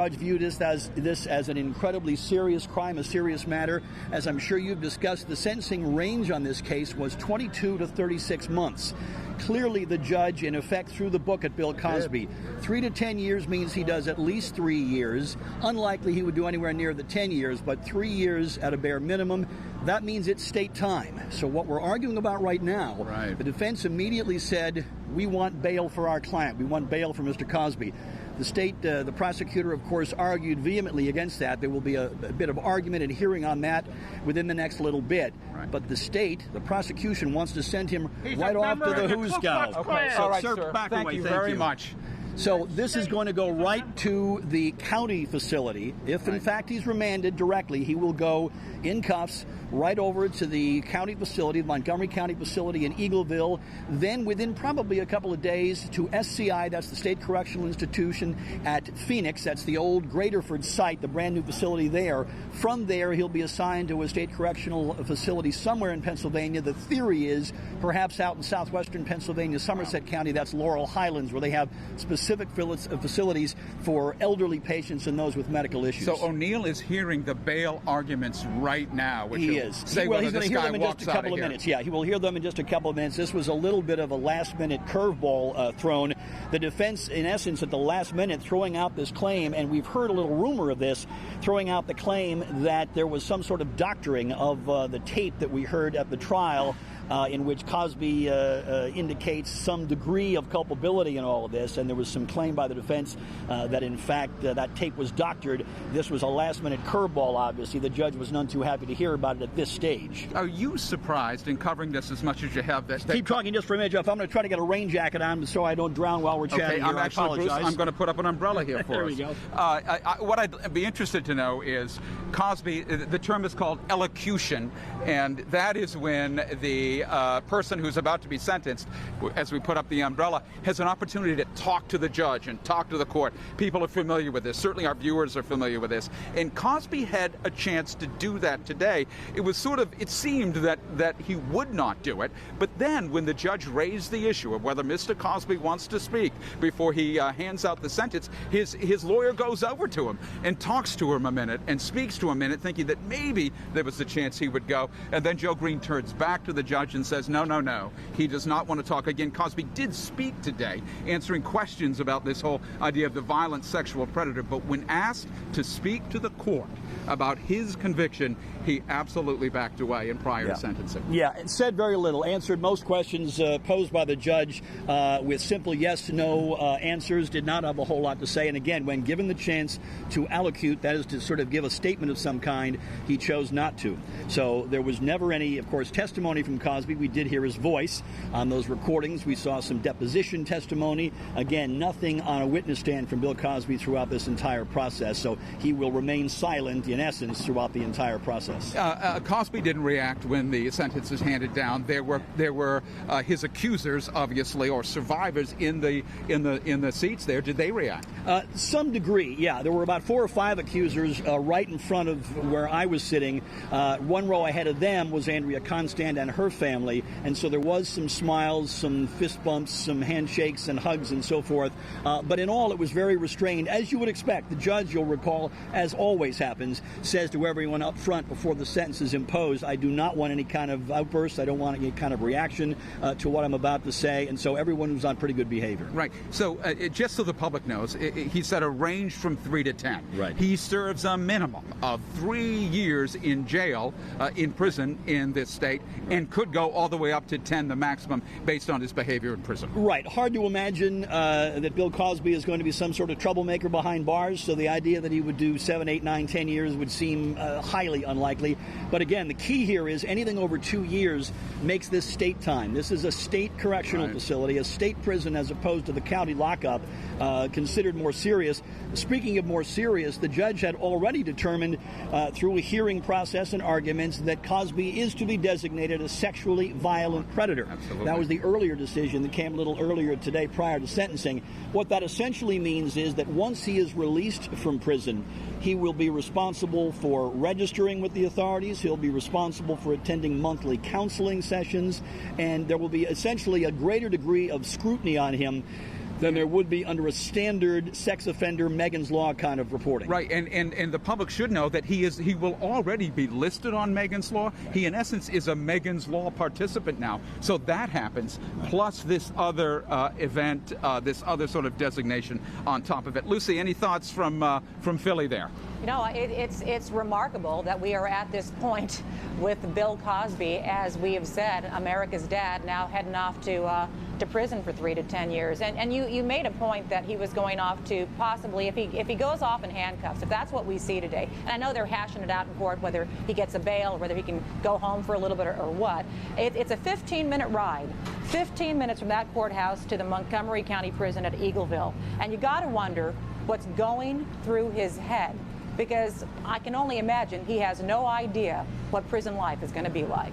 Judge viewed this as an incredibly serious crime, a serious matter. As I'm sure you've discussed, the sentencing range on this case was 22 to 36 months. Clearly, the judge, in effect, threw the book at Bill Cosby. 3 to 10 years means he does at least 3 years. Unlikely he would do anywhere near the 10 years, but 3 years at a bare minimum. That means it's state time. So what we're arguing about right now, the defense immediately said, we want bail for our client. We want bail for Mr. Cosby. The state, the prosecutor, of course, argued vehemently against that. There will be a bit of argument and hearing on that within the next little bit. But the state, the prosecution, wants to send him right off to the who's go. Okay, all right, sir. Thank you very much. So this is going to go right to the county facility. If, in fact, he's remanded directly, he will go in cuffs right over to the county facility, the Montgomery County facility in Eagleville, then within probably a couple of days to SCI, that's the State Correctional Institution at Phoenix, that's the old Graterford site, the brand new facility there. From there, he'll be assigned to a state correctional facility somewhere in Pennsylvania. The theory is perhaps out in southwestern Pennsylvania, Somerset County, that's Laurel Highlands, where they have specific facilities for elderly patients and those with medical issues. So O'Neill is hearing the bail arguments right now, which he is. He's going to hear them in just a couple of minutes. Yeah, he will hear them in just a couple of minutes. This was a little bit of a last-minute curveball thrown. The defense, in essence, at the last minute, throwing out this claim, and we've heard a little rumor of this, throwing out the claim that there was some sort of doctoring of the tape that we heard at the trial, in which Cosby indicates some degree of culpability in all of this, and there was some claim by the defense that, in fact, that tape was doctored. This was a last-minute curveball, obviously. The judge was none too happy to hear about it at this stage. Are you surprised in covering this as much as you have? Keep talking just for a minute, Jeff. I'm going to try to get a rain jacket on so I don't drown while we're chatting. Okay, I apologize. Bruce, I'm going to put up an umbrella here for us. There we go. What I'd be interested to know is Cosby, the term is called elocution, and that is when the person who's about to be sentenced, as we put up the umbrella, has an opportunity to talk to the judge and talk to the court. People are familiar with this. Certainly our viewers are familiar with this. And Cosby had a chance to do that today. It was sort of, it seemed that he would not do it. But then when the judge raised the issue of whether Mr. Cosby wants to speak before he hands out the sentence, his lawyer goes over to him and talks to him a minute and speaks to him a minute, thinking that maybe there was a chance he would go. And then Joe Green turns back to the judge and says, no, he does not want to talk again. Cosby did speak today, answering questions about this whole idea of the violent sexual predator, but when asked to speak to the court about his conviction, he absolutely backed away in prior to sentencing. Yeah, and said very little, answered most questions posed by the judge with simple yes, no answers, did not have a whole lot to say. And again, when given the chance to allocute, that is to sort of give a statement of some kind, he chose not to. So there was never any, of course, testimony from Cosby. We did hear his voice on those recordings. We saw some deposition testimony. Again, nothing on a witness stand from Bill Cosby throughout this entire process. So he will remain silent, in essence, throughout the entire process. Cosby didn't react when the sentence was handed down. There were his accusers, obviously, or survivors in the seats there. Did they react? Some degree, yeah. There were about 4 or 5 accusers right in front of where I was sitting. One row ahead of them was Andrea Constant and her family, and so there was some smiles, some fist bumps, some handshakes and hugs and so forth. But in all, it was very restrained, as you would expect. The judge, you'll recall, as always happens, says to everyone up front before the sentence is imposed, I do not want any kind of outburst. I don't want any kind of reaction to what I'm about to say. And so everyone was on pretty good behavior. Right. So just so the public knows, he said a range from 3 to 10. Right. He serves a minimum of 3 years in jail, in prison in this state, and could go all the way up to 10, the maximum, based on his behavior in prison. Right. Hard to imagine that Bill Cosby is going to be some sort of troublemaker behind bars. So the idea that he would do 7, 8, 9, 10 years would seem highly unlikely. But again, the key here is anything over 2 years makes this state time. This is a state correctional facility, a state prison as opposed to the county lockup, considered more serious. Speaking of more serious, the judge had already determined through a hearing process and arguments that Cosby is to be designated a sexually violent predator. Absolutely. That was the earlier decision that came a little earlier today prior to sentencing. What that essentially means is that once he is released from prison, he will be responsible for registering with the authorities. He'll be responsible for attending monthly counseling sessions, and there will be essentially a greater degree of scrutiny on him than there would be under a standard sex offender Megan's Law kind of reporting. Right, and the public should know that he will already be listed on Megan's Law. He, in essence, is a Megan's Law participant now. So that happens, plus this other event, this other sort of designation on top of it. Lucy, any thoughts from Philly there? You know, it's remarkable that we are at this point with Bill Cosby, as we have said, America's dad, now heading off to prison for 3 to 10 years. And you made a point that he was going off to possibly, if he goes off in handcuffs, if that's what we see today, and I know they're hashing it out in court, whether he gets a bail or whether he can go home for a little bit or what. It's a 15-minute ride, 15 minutes from that courthouse to the Montgomery County Prison at Eagleville. And you got to wonder what's going through his head, because I can only imagine he has no idea what prison life is going to be like.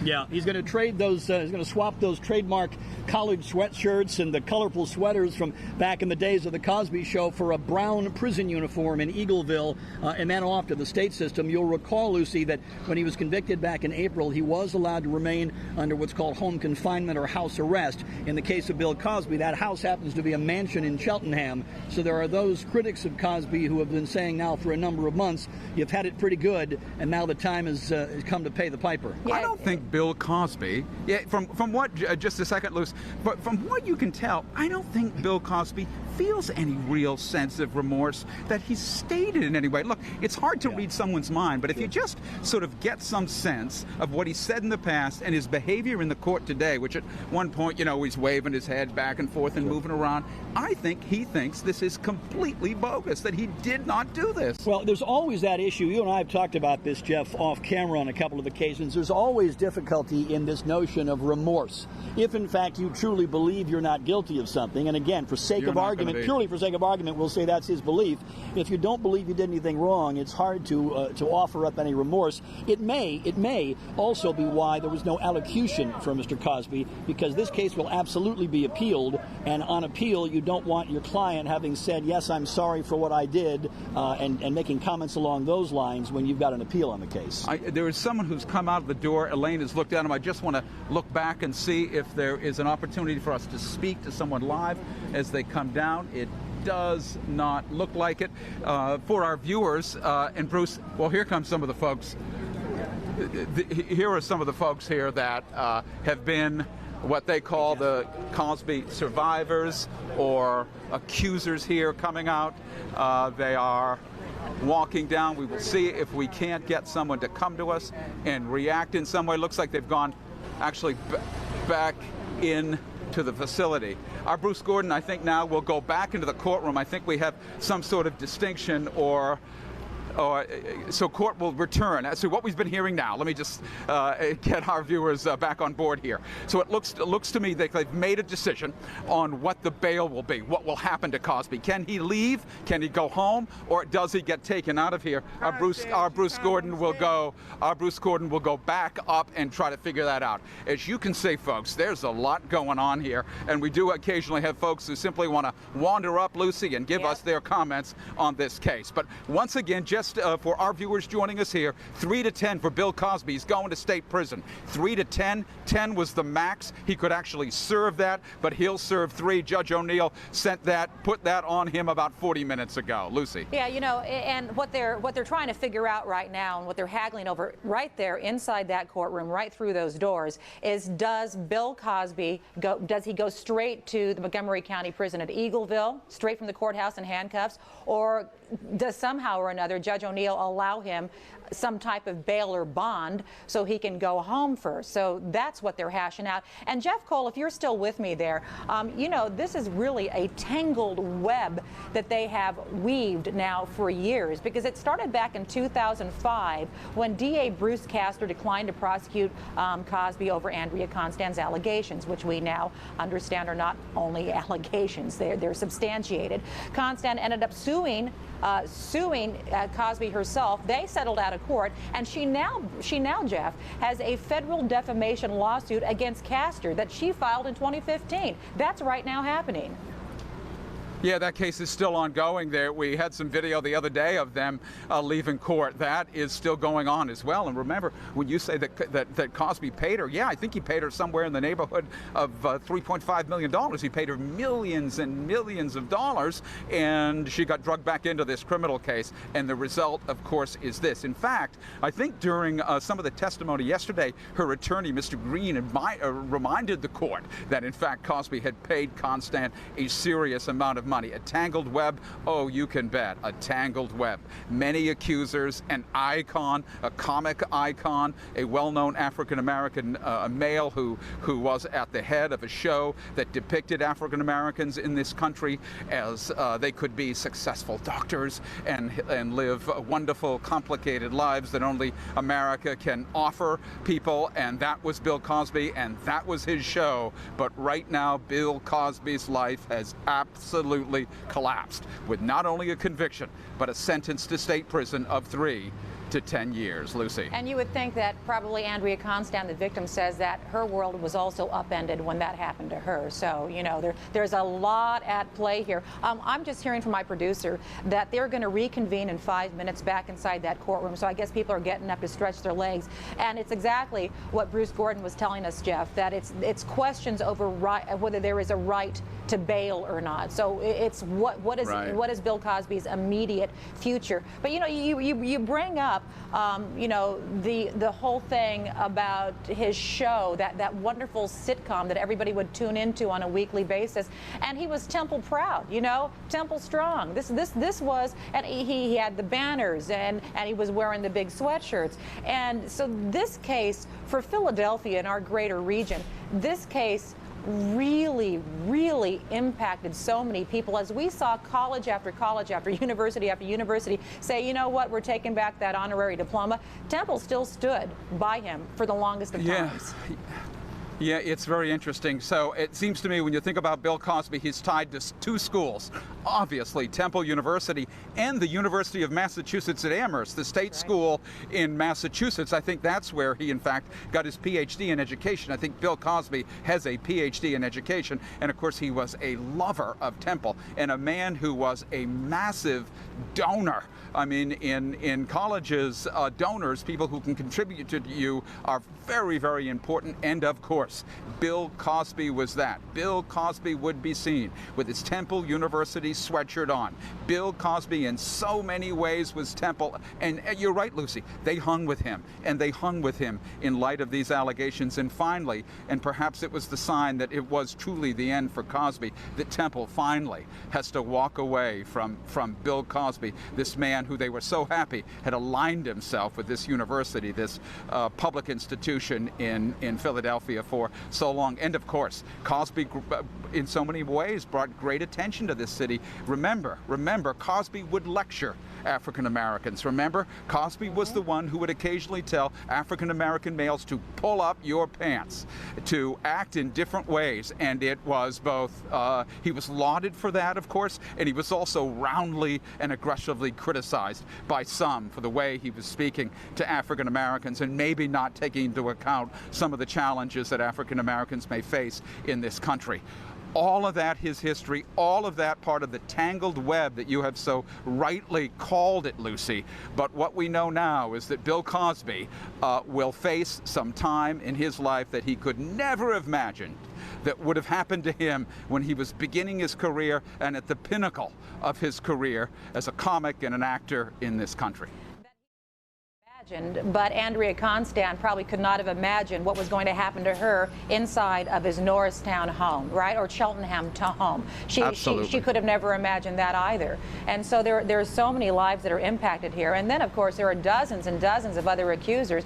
Yeah, he's going to trade those, he's going to swap those trademark college sweatshirts and the colorful sweaters from back in the days of the Cosby Show for a brown prison uniform in Eagleville, and then off to the state system. You'll recall, Lucy, that when he was convicted back in April, he was allowed to remain under what's called home confinement or house arrest. In the case of Bill Cosby, that house happens to be a mansion in Cheltenham. So there are those critics of Cosby who have been saying now for a number of months, you've had it pretty good, and now the time has come to pay the piper. Yeah. I don't think Bill Cosby, from what, just a second, Luce, but from what you can tell, I don't think Bill Cosby feels any real sense of remorse that he's stated in any way. Look, it's hard to read someone's mind, but if you just sort of get some sense of what he said in the past and his behavior in the court today, which at one point, you know, he's waving his head back and forth and moving around, I think he thinks this is completely bogus, that he did not do this. Well, there's always that issue. You and I have talked about this, Jeff, off camera on a couple of occasions. There's always difficulty in this notion of remorse. If, in fact, you truly believe you're not guilty of something, and again, for sake of argument, purely for sake of argument, we'll say that's his belief. If you don't believe you did anything wrong, it's hard to offer up any remorse. It may also be why there was no elocution for Mr. Cosby, because this case will absolutely be appealed, and on appeal, you don't want your client having said, yes, I'm sorry for what I did, and making comments along those lines when you've got an appeal on the case. There is someone who's come out of the door. Elaine has looked at him. I just want to look back and see if there is an opportunity for us to speak to someone live as they come down. It does not look like it. For our viewers, and Bruce, well, here come some of the folks. Here are some of the folks here that have been what they call the Cosby survivors or accusers here coming out. They are walking down. We will see if we can't get someone to come to us and react in some way. Looks like they've gone actually back in to the facility. Our Bruce Gordon, I think now will go back into the courtroom. I think we have some sort of distinction so court will return. So what we've been hearing now, let me just get our viewers back on board here. So it looks to me that they've made a decision on what the bail will be, what will happen to Cosby. Can he leave? Can he go home? Or does he get taken out of here? Our Bruce Gordon will go back up and try to figure that out. As you can see, folks, there's a lot going on here, and we do occasionally have folks who simply want to wander up, Lucy, and give us their comments on this case. But once again, just for our viewers joining us here, 3 to 10 for Bill Cosby. He's going to state prison. 3 to 10. 10 was the max. He could actually serve that, but he'll serve 3. Judge O'Neill put that on him about 40 minutes ago. Lucy. Yeah, you know, and what they're trying to figure out right now, and what they're haggling over right there inside that courtroom, right through those doors, is does Bill Cosby does he go straight to the Montgomery County Prison at Eagleville, straight from the courthouse in handcuffs, or does somehow or another Judge O'Neill allow him some type of bail or bond so he can go home first? So that's what they're hashing out. And Jeff Cole, if you're still with me there, you know, this is really a tangled web that they have weaved now for years, because it started back in 2005 when DA Bruce Castro declined to prosecute Cosby over Andrea Constand's allegations, which we now understand are not only allegations, they're substantiated. Constand ended up suing Cosby herself. They settled out of court, and she now, Jeff, has a federal defamation lawsuit against Castro that she filed in 2015. That's right now happening. Yeah, that case is still ongoing. There, we had some video the other day of them leaving court. That is still going on as well. And remember, when you say that Cosby paid her, yeah, I think he paid her somewhere in the neighborhood of $3.5 million. He paid her millions and millions of dollars, and she got drugged back into this criminal case. And the result, of course, is this. In fact, I think during some of the testimony yesterday, her attorney, Mr. Green, reminded the court that, in fact, Cosby had paid Constant a serious amount of money. A tangled web, oh, you can bet, a tangled web. Many accusers, an icon, a comic icon, a well-known African-American male who was at the head of a show that depicted African-Americans in this country as they could be successful doctors and live wonderful, complicated lives that only America can offer people, and that was Bill Cosby, and that was his show. But right now, Bill Cosby's life has absolutely collapsed, with not only a conviction, but a sentence to state prison of 3 to 10 years. Lucy. And you would think that probably Andrea Constant, the victim, says that her world was also upended when that happened to her. So, you know, there's a lot at play here. I'm just hearing from my producer that they're going to reconvene in 5 minutes back inside that courtroom. So I guess people are getting up to stretch their legs. And it's exactly what Bruce Gordon was telling us, Jeff, that it's questions over whether there is a right to bail or not. So it's what is Bill Cosby's immediate future. But, you know, you bring up you know, the whole thing about his show, that wonderful sitcom that everybody would tune into on a weekly basis, and he was Temple proud, you know, Temple strong. This was, and he had the banners, and he was wearing the big sweatshirts. And so this case for Philadelphia and our greater region, this case really impacted so many people, as we saw college after college after university say, you know what, we're taking back that honorary diploma. Temple still stood by him for the longest of times. Yeah, it's very interesting. So it seems to me when you think about Bill Cosby, he's tied to 2 schools, obviously Temple University and the University of Massachusetts at Amherst, the state school in Massachusetts. I think that's where he, in fact, got his PhD in education. I think Bill Cosby has a PhD in education. And of course, he was a lover of Temple and a man who was a massive donor. I mean, in colleges, donors, people who can contribute to you, are very, very important. And of course, Bill Cosby was that. Bill Cosby would be seen with his Temple University sweatshirt on. Bill Cosby in so many ways was Temple. And you're right, Lucy, they hung with him. And they hung with him in light of these allegations. And finally, and perhaps it was the sign that it was truly the end for Cosby, that Temple finally has to walk away from Bill Cosby, this man who they were so happy had aligned himself with this university, this public institution in Philadelphia for so long. And of course, Cosby in so many ways brought great attention to this city. Remember, Cosby would lecture African Americans. Remember, Cosby was the one who would occasionally tell African American males to pull up your pants, to act in different ways. And it was both, he was lauded for that, of course, and he was also roundly and aggressively criticized by some for the way he was speaking to African Americans and maybe not taking into account some of the challenges that African Americans may face in this country. All of that, his history, all of that part of the tangled web that you have so rightly called it, Lucy. But what we know now is that Bill Cosby will face some time in his life that he could never have imagined that would have happened to him when he was beginning his career and at the pinnacle of his career as a comic and an actor in this country. But Andrea Constant probably could not have imagined what was going to happen to her inside of his Norristown home, right, or Cheltenham home. She could have never imagined that either. And so there are so many lives that are impacted here. And then, of course, there are dozens and dozens of other accusers,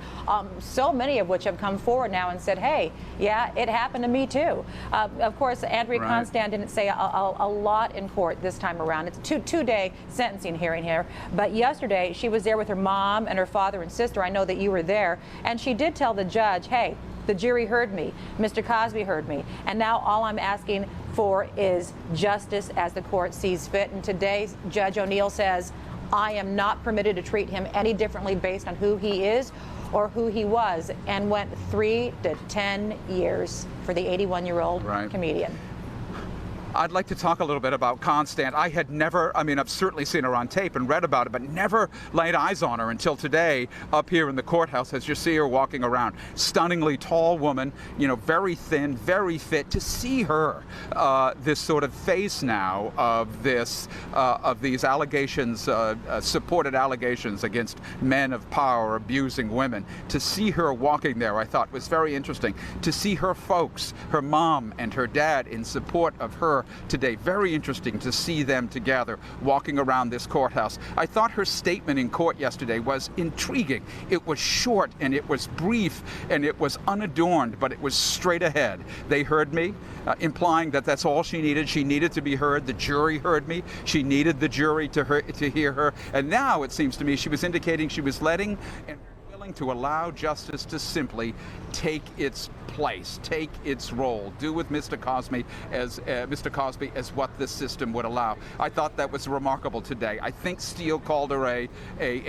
so many of which have come forward now and said, hey, yeah, it happened to me too. Of course, Andrea Constant didn't say a lot in court this time around. It's a two-day sentencing hearing here. But yesterday, she was there with her mom and her father and sister. I know that you were there, and she did tell the judge, hey, the jury heard me, Mr. Cosby heard me, and now all I'm asking for is justice as the court sees fit. And today, Judge O'Neill says, I am not permitted to treat him any differently based on who he is or who he was, and went 3 to 10 years for the 81-year-old comedian. I'd like to talk a little bit about Constance. I had never, I mean, I've certainly seen her on tape and read about it, but never laid eyes on her until today up here in the courthouse as you see her walking around. Stunningly tall woman, you know, very thin, very fit. To see her, this sort of face now of this, of these allegations, supported allegations against men of power abusing women, to see her walking there, I thought was very interesting. To see her folks, her mom and her dad in support of her today. Very interesting to see them together walking around this courthouse. I thought her statement in court yesterday was intriguing. It was short and it was brief and it was unadorned, but it was straight ahead. They heard me, implying that that's all she needed. She needed to be heard. The jury heard me. She needed the jury to hear her. And now it seems to me she was indicating she was letting and to allow justice to simply take its place, take its role, do with Mr. Cosby as what this system would allow. I thought that was remarkable today. I think Steele called her a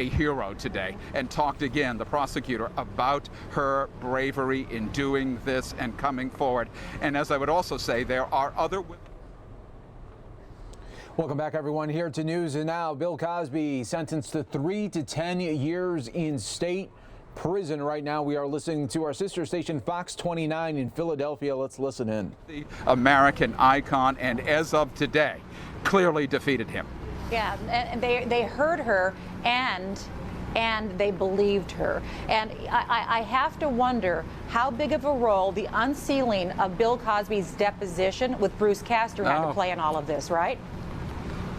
hero today and talked again, the prosecutor, about her bravery in doing this and coming forward. And as I would also say, there are other women. Welcome back, everyone. Here to News and Now. Bill Cosby sentenced to 3 to 10 years in state prison right now. We are listening to our sister station Fox 29 in Philadelphia. Let's listen in. The American icon, and as of today, clearly defeated him. Yeah, and they heard her and they believed her. And I have to wonder how big of a role the unsealing of Bill Cosby's deposition with Bruce Castro had to play in all of this, right?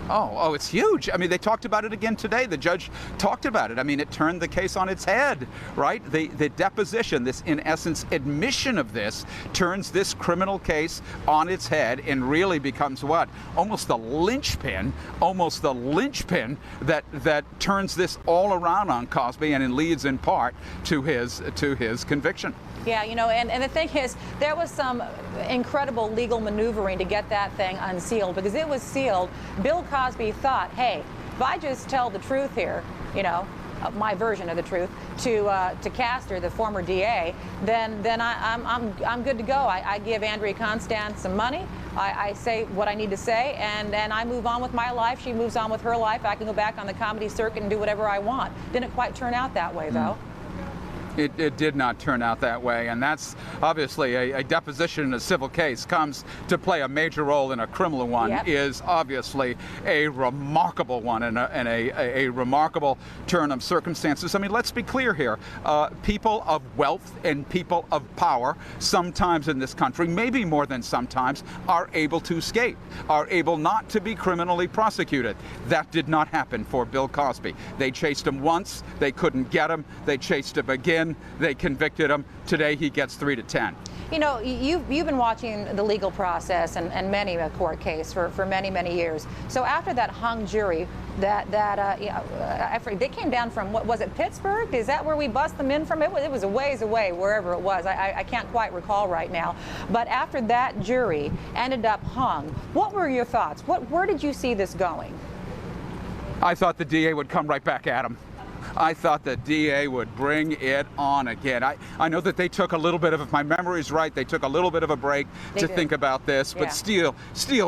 Oh, it's huge. I mean, they talked about it again today. The judge talked about it. I mean, it turned the case on its head, right? The deposition, this, in essence, admission of this, turns this criminal case on its head and really becomes what? Almost the linchpin that turns this all around on Cosby and leads in part to his conviction. Yeah, you know, and the thing is, there was some incredible legal maneuvering to get that thing unsealed, because it was sealed. Bill Cosby thought, hey, if I just tell the truth here, you know, my version of the truth, to Castro, the former DA, then I'm good to go. I give Andrea Constance some money. I say what I need to say, and I move on with my life. She moves on with her life. I can go back on the comedy circuit and do whatever I want. Didn't quite turn out that way, though. It did not turn out that way, and that's obviously a deposition in a civil case comes to play a major role in a criminal one. Yep. Is obviously a remarkable one and a remarkable turn of circumstances. I mean, let's be clear here. People of wealth and people of power, sometimes in this country, maybe more than sometimes, are able to escape, are able not to be criminally prosecuted. That did not happen for Bill Cosby. They chased him once, they couldn't get him, they chased him again. They convicted him. Today he gets 3 to 10. You know, you've been watching the legal process and many a court case for many years. So after that hung jury, they came down from, what was it, Pittsburgh? Is that where we bust them in from? It was a ways away, wherever it was. I can't quite recall right now. But after that jury ended up hung, what were your thoughts? Where did you see this going? I thought the DA would come right back at him. I thought the DA would bring it on again. I know that they took a little bit of, if my memory is right, they took a little bit of a break to think about this, but Steele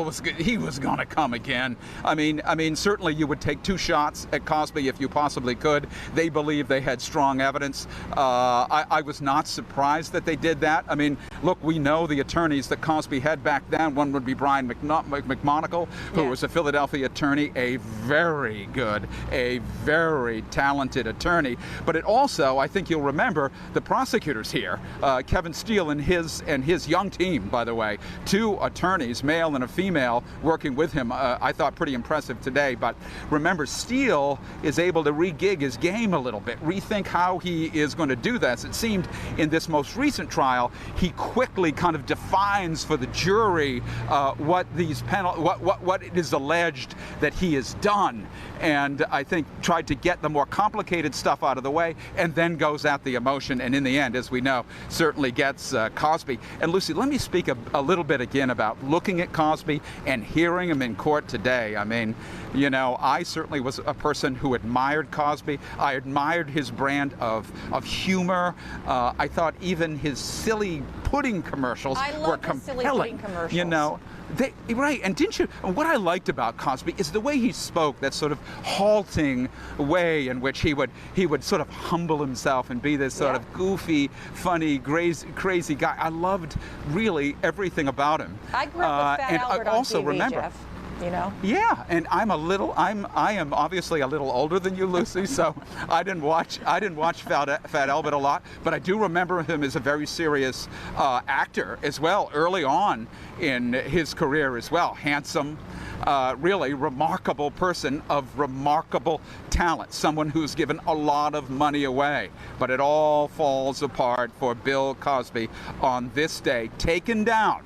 was good. He was going to come again. I mean, certainly you would take 2 shots at Cosby if you possibly could. They believed they had strong evidence. I was not surprised that they did that. I mean, look, we know the attorneys that Cosby had back then. One would be Brian McMonagle, who was a Philadelphia attorney, a very good, a very talented attorney. But it also, I think you'll remember, the prosecutors here, Kevin Steele and his young team, by the way, 2 attorneys, male and a female, working with him. I thought pretty impressive today. But remember, Steele is able to re-gig his game a little bit, rethink how he is going to do this. It seemed in this most recent trial, he quickly kind of defines for the jury what it is alleged that he has done, and I think tried to get the more complicated stuff out of the way, and then goes at the emotion, and in the end, as we know, certainly gets Cosby. And Lucy, let me speak a little bit again about looking at Cosby and hearing him in court today. I mean, you know, I certainly was a person who admired Cosby. I admired his brand of humor. I thought even his silly pudding commercials were compelling. Silly pudding commercials. You know, Right, and didn't you? And what I liked about Cosby is the way he spoke, that sort of halting way in which he would sort of humble himself and be this sort of goofy, funny, crazy guy. I loved really everything about him. I grew up with Fat Albert on TV, Jeff. You know? Yeah, and I am obviously a little older than you, Lucy, so I didn't watch Fat Albert a lot, but I do remember him as a very serious actor as well, early on in his career as well. Handsome, really remarkable person of remarkable talent, someone who's given a lot of money away. But it all falls apart for Bill Cosby on this day, taken down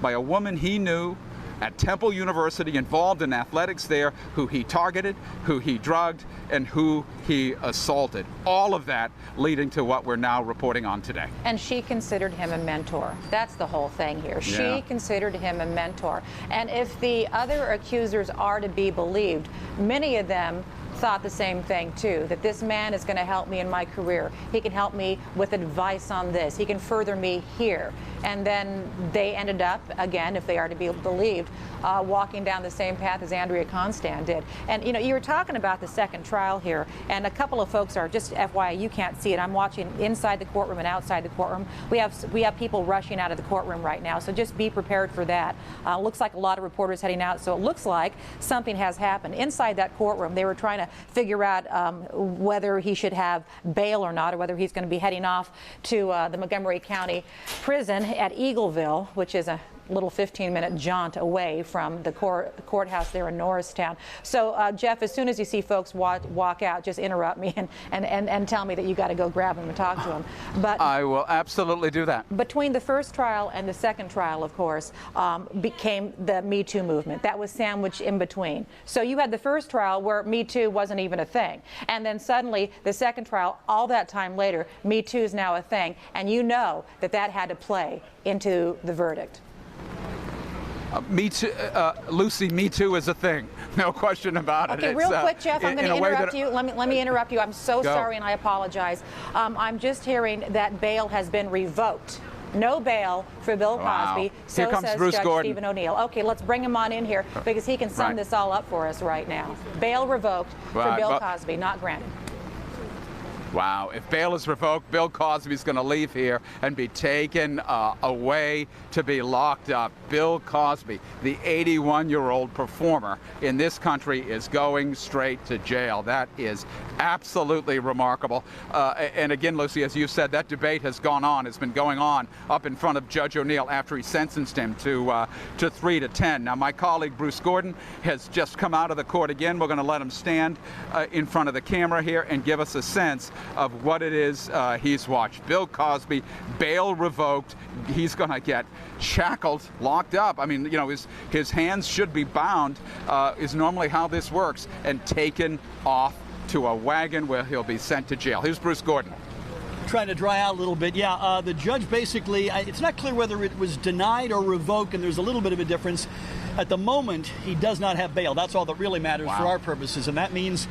by a woman he knew at Temple University, involved in athletics there, who he targeted, who he drugged, and who he assaulted. All of that leading to what we're now reporting on today. And she considered him a mentor. That's the whole thing here. Yeah. She considered him a mentor. And if the other accusers are to be believed, many of them thought the same thing too, that this man is going to help me in my career. He can help me with advice on this. He can further me here. And then they ended up, again, if they are to be believed, walking down the same path as Andrea Constand did. And you know, you were talking about the second trial here, and a couple of folks are, just FYI, you can't see it. I'm watching inside the courtroom and outside the courtroom. We have people rushing out of the courtroom right now, so just be prepared for that. Looks like a lot of reporters heading out, so it looks like something has happened. Inside that courtroom, they were trying to figure out whether he should have bail or not, or whether he's going to be heading off to the Montgomery County Prison at Eagleville, which is a little 15-minute jaunt away from the courthouse there in Norristown. So, Jeff, as soon as you see folks walk out, just interrupt me and tell me that you got to go grab them and talk to them. But I will absolutely do that. Between the first trial and the second trial, of course, became the Me Too movement. That was sandwiched in between. So you had the first trial where Me Too wasn't even a thing. And then suddenly, the second trial, all that time later, Me Too is now a thing. And you know that that had to play into the verdict. Me Too, Lucy, Me Too is a thing. No question about it. Okay, real quick, Jeff, I'm going to interrupt you. Let me interrupt you. I'm so sorry, and I apologize. I'm just hearing that bail has been revoked. No bail for Bill Cosby. So here comes says Bruce Judge Gordon. Stephen O'Neill. Okay, let's bring him on in here because he can sum this all up for us right now. Bail revoked for Bill Cosby, not granted. Wow, if bail is revoked, Bill Cosby's going to leave here and be taken away to be locked up. Bill Cosby, the 81-year-old performer in this country, is going straight to jail. That is absolutely remarkable. And again, Lucy, as you said, that debate has gone on. It's been going on up in front of Judge O'Neill after he sentenced him to 3 to 10. Now, my colleague Bruce Gordon has just come out of the court again. We're going to let him stand in front of the camera here and give us a sense of what it is he's watched. Bill Cosby, bail revoked. He's going to get shackled, locked up. I mean, you know, his hands should be bound, is normally how this works, and taken off to a wagon where he'll be sent to jail. Here's Bruce Gordon. Trying to dry out a little bit. Yeah, the judge basically, it's not clear whether it was denied or revoked, and there's a little bit of a difference. At the moment, he does not have bail. That's all that really matters for our purposes, and that means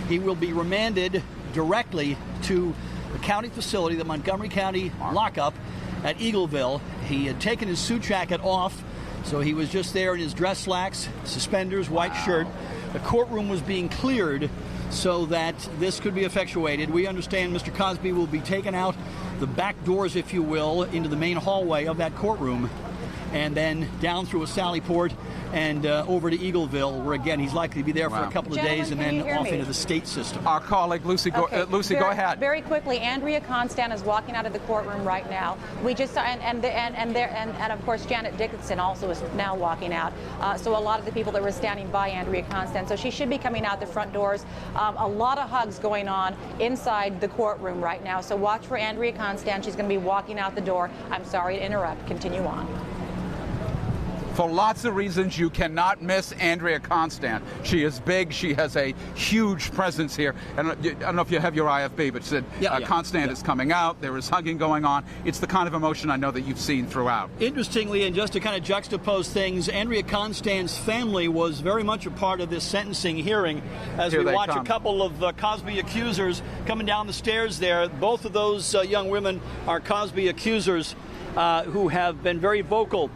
he will be remanded directly to the county facility, the Montgomery County lockup at Eagleville. He had taken his suit jacket off, so he was just there in his dress slacks, suspenders, white shirt. The courtroom was being cleared so that this could be effectuated. We understand Mr. Cosby will be taken out the back doors, if you will, into the main hallway of that courtroom, and then down through a sally port and over to Eagleville, where again he's likely to be there for a couple of days and then off into the state system. Our colleague Lucy, Lucy, go ahead. Very quickly, Andrea Constand is walking out of the courtroom right now. We just and of course Janet Dickinson also is now walking out. So a lot of the people that were standing by Andrea Constand, so she should be coming out the front doors. A lot of hugs going on inside the courtroom right now. So watch for Andrea Constand. She's going to be walking out the door. I'm sorry to interrupt. Continue on. For lots of reasons, you cannot miss Andrea Constant. She is big. She has a huge presence here. And I don't know if you have your IFB, but said Constant is coming out. There is hugging going on. It's the kind of emotion I know that you've seen throughout. Interestingly, and just to kind of juxtapose things, Andrea Constant's family was very much a part of this sentencing hearing as we watch a couple of Cosby accusers coming down the stairs there. Both of those young women are Cosby accusers who have been very vocal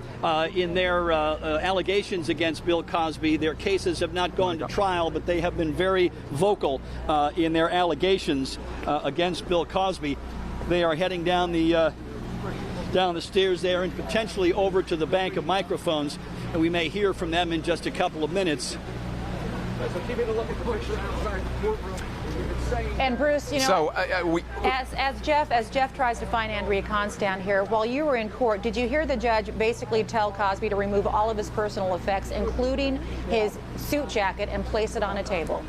in their allegations against Bill Cosby. Their cases have not gone to trial, but they have been very vocal in their allegations against Bill Cosby. They are heading down the stairs there and potentially over to the bank of microphones, and we may hear from them in just a couple of minutes. So keeping a look at the picture outside the courtroom. And Bruce, you know, as Jeff tries to find Andrea Constant here, while you were in court, did you hear the judge basically tell Cosby to remove all of his personal effects, including his suit jacket, and place it on a table?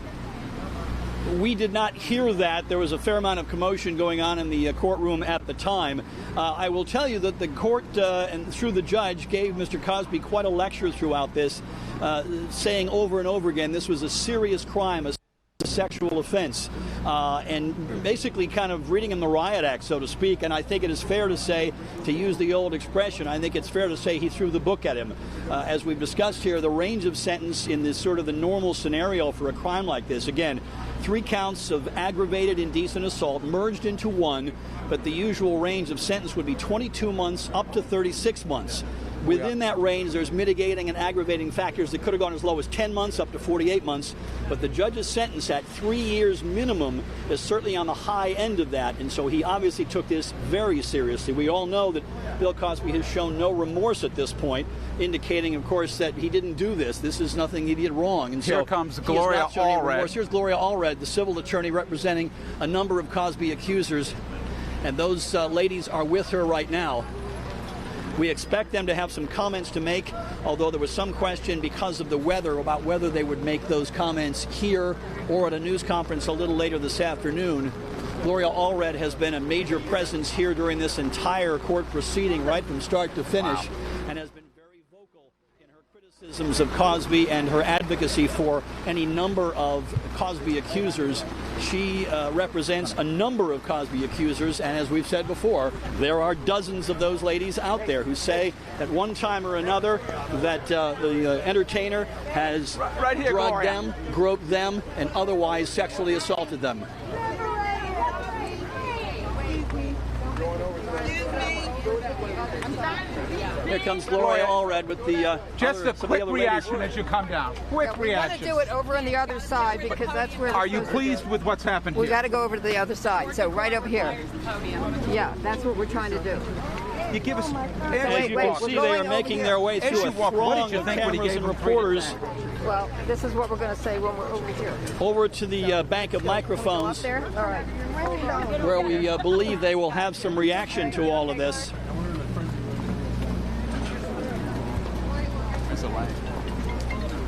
We did not hear that. There was a fair amount of commotion going on in the courtroom at the time. I will tell you that the court, and through the judge, gave Mr. Cosby quite a lecture throughout this, saying over and over again this was a serious crime, a sexual offense, and basically kind of reading him the riot act, so to speak. And I think it is fair to say, to use the old expression, I think it's fair to say he threw the book at him. As we've discussed here, the range of sentence in this sort of the normal scenario for a crime like this, again, 3 counts of aggravated indecent assault merged into one, but the usual range of sentence would be 22 months up to 36 months. Within that range, there's mitigating and aggravating factors that could have gone as low as 10 months up to 48 months, but the judge's sentence at 3 years minimum is certainly on the high end of that, and so he obviously took this very seriously. We all know that Bill Cosby has shown no remorse at this point, indicating, of course, that he didn't do this. This is nothing he did wrong. And so here comes Gloria Allred. Here's Gloria Allred, the civil attorney representing a number of Cosby accusers, and those ladies are with her right now. We expect them to have some comments to make, although there was some question because of the weather about whether they would make those comments here or at a news conference a little later this afternoon. Gloria Allred has been a major presence here during this entire court proceeding, right from start to finish, and has been very vocal in her criticisms of Cosby and her advocacy for any number of Cosby accusers. She represents a number of Cosby accusers, and as we've said before, there are dozens of those ladies out there who say at one time or another that the entertainer has drugged them, groped them, and otherwise sexually assaulted them. Here comes Gloria Allred with the just a quick reaction as you come down. Quick reaction. We want to do it over on the other side because that's where. Are you pleased with what's happened here? We got to go over to the other side. So right up here. Yeah, that's what we're trying to do. You give us. As you can see, they are making their way through a throng of cameras and reporters. Well, this is what we're going to say when we're over here. Over to the bank of microphones, All right. where we believe they will have some reaction to all of this.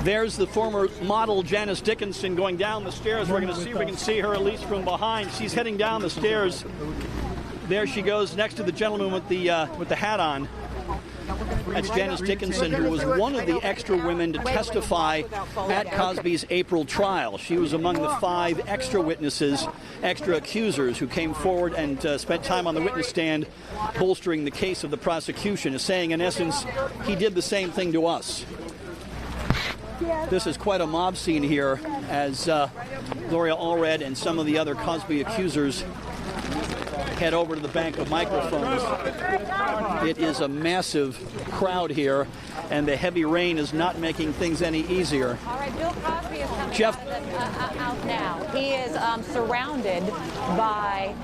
There's the former model Janice Dickinson going down the stairs. We're going to see if we can see her at least from behind. She's heading down the stairs. There she goes next to the gentleman with the hat on. That's Janice Dickinson, who was one of the extra women to testify at Cosby's April trial. She was among the 5 extra witnesses, extra accusers, who came forward and spent time on the witness stand bolstering the case of the prosecution, saying, in essence, he did the same thing to us. This is quite a mob scene here as Gloria Allred and some of the other Cosby accusers head over to the bank of microphones. It is a massive crowd here, and the heavy rain is not making things any easier. All right, Bill Cosby is coming out now. He is surrounded by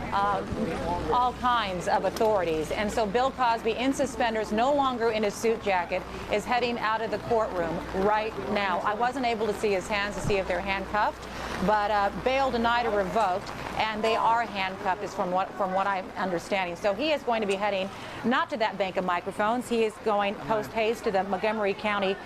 all kinds of authorities. And so Bill Cosby, in suspenders, no longer in his suit jacket, is heading out of the courtroom right now. I wasn't able to see his hands to see if they're handcuffed, but bail denied or revoked, and they are handcuffed, is from what I'm understanding. So he is going to be heading not to that bank of microphones. He is going post haste to the Montgomery County